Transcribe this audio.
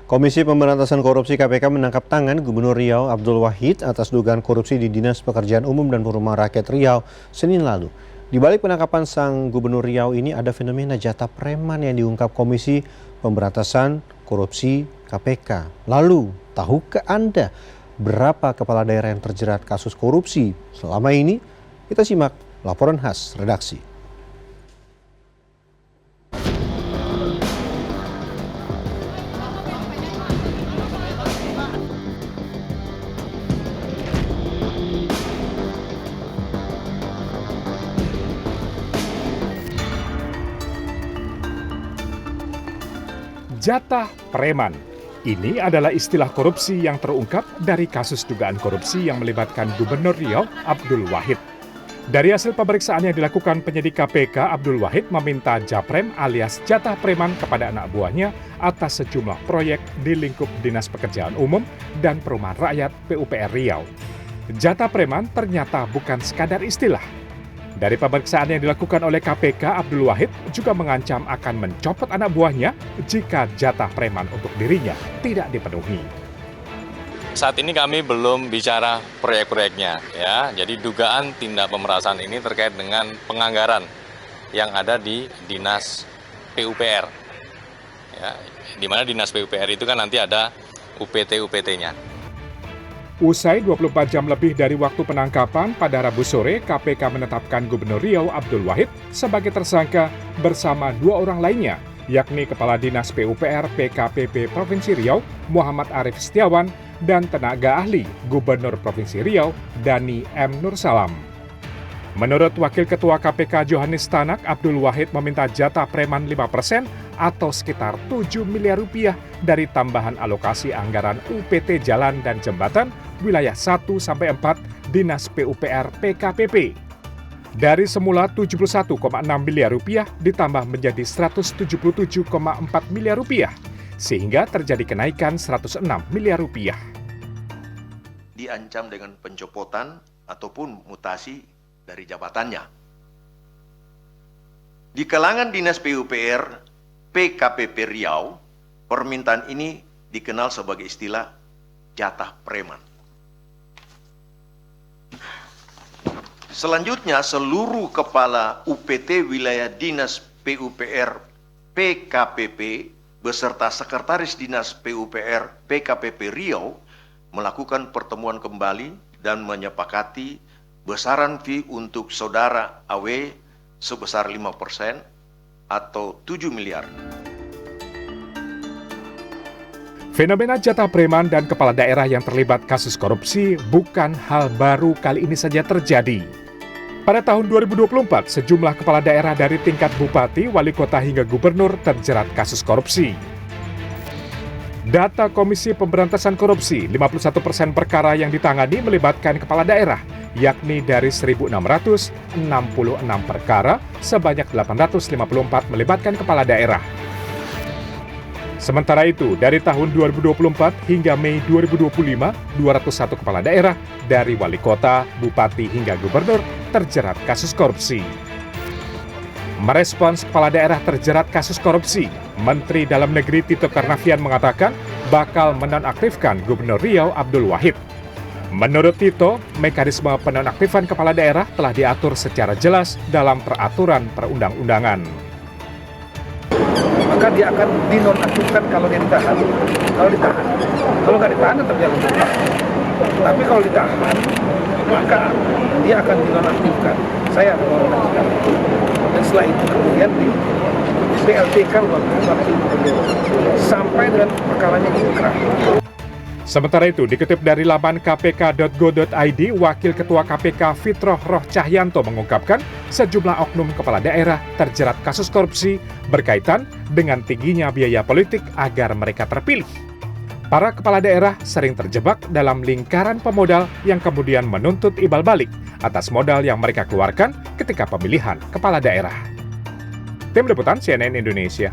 Komisi Pemberantasan Korupsi KPK menangkap tangan Gubernur Riau Abdul Wahid atas dugaan korupsi di Dinas Pekerjaan Umum dan Perumahan Rakyat Riau Senin lalu. Di balik penangkapan sang Gubernur Riau ini ada fenomena jatah preman yang diungkap Komisi Pemberantasan Korupsi KPK. Lalu, tahukah Anda berapa kepala daerah yang terjerat kasus korupsi selama ini? Kita simak laporan khas redaksi. Jatah preman. Ini adalah istilah korupsi yang terungkap dari kasus dugaan korupsi yang melibatkan Gubernur Riau Abdul Wahid. Dari hasil pemeriksaan yang dilakukan penyidik KPK, Abdul Wahid meminta japrem alias jatah preman kepada anak buahnya atas sejumlah proyek di lingkup Dinas Pekerjaan Umum dan Perumahan Rakyat PUPR Riau. Jatah preman ternyata bukan sekadar istilah. Dari pemeriksaan yang dilakukan oleh KPK, Abdul Wahid juga mengancam akan mencopot anak buahnya jika jatah preman untuk dirinya tidak dipenuhi. Saat ini kami belum bicara proyek-proyeknya, ya. Jadi dugaan tindak pemerasan ini terkait dengan penganggaran yang ada di Dinas PUPR. Ya, di mana Dinas PUPR itu kan nanti ada UPT-UPT-nya. Usai 24 jam lebih dari waktu penangkapan, pada Rabu sore KPK menetapkan Gubernur Riau Abdul Wahid sebagai tersangka bersama dua orang lainnya, yakni Kepala Dinas PUPR PKPP Provinsi Riau Muhammad Arif Setiawan dan tenaga ahli Gubernur Provinsi Riau Dani M. Nursalam. Menurut Wakil Ketua KPK Johannes Tanak, Abdul Wahid meminta jatah preman 5% atau sekitar 7 miliar rupiah dari tambahan alokasi anggaran UPT Jalan dan Jembatan wilayah 1-4 Dinas PUPR PKPP. Dari semula 71,6 miliar rupiah ditambah menjadi 177,4 miliar rupiah, sehingga terjadi kenaikan 106 miliar rupiah. Diancam dengan pencopotan ataupun mutasi dari jabatannya. Di kalangan Dinas PUPR PKPP Riau, permintaan ini dikenal sebagai istilah jatah preman. Selanjutnya, seluruh kepala UPT wilayah Dinas PUPR PKPP beserta Sekretaris Dinas PUPR PKPP Riau melakukan pertemuan kembali dan menyepakati besaran fee untuk saudara AW sebesar 5% atau 7 miliar. Fenomena jatah preman dan kepala daerah yang terlibat kasus korupsi bukan hal baru kali ini saja terjadi. Pada tahun 2024, sejumlah kepala daerah dari tingkat bupati, wali kota hingga gubernur terjerat kasus korupsi. Data Komisi Pemberantasan Korupsi, 51% perkara yang ditangani melibatkan kepala daerah, yakni dari 1.666 perkara, sebanyak 854 melibatkan kepala daerah. Sementara itu, dari tahun 2024 hingga Mei 2025, 201 kepala daerah dari wali kota, bupati hingga gubernur terjerat kasus korupsi. Merespons kepala daerah terjerat kasus korupsi, Menteri Dalam Negeri Tito Karnavian mengatakan bakal menonaktifkan Gubernur Riau Abdul Wahid. Menurut Tito, mekanisme penonaktifan kepala daerah telah diatur secara jelas dalam peraturan perundang-undangan. Maka dia akan dinonaktifkan kalau dia ditahan. Kalau nggak ditahan tetap dia ditahan. Tapi kalau ditahan, maka dia akan dinonaktifkan. Saya akan dinonaktifkan. Dan setelah itu kemudian di PLT-kan waktu sampai dengan perkaranya inkrah. Sementara itu, dikutip dari laman kpk.go.id, Wakil Ketua KPK Fitroh Roh Cahyanto mengungkapkan sejumlah oknum kepala daerah terjerat kasus korupsi berkaitan dengan tingginya biaya politik agar mereka terpilih. Para kepala daerah sering terjebak dalam lingkaran pemodal yang kemudian menuntut imbal balik atas modal yang mereka keluarkan ketika pemilihan kepala daerah. Tim Liputan CNN Indonesia.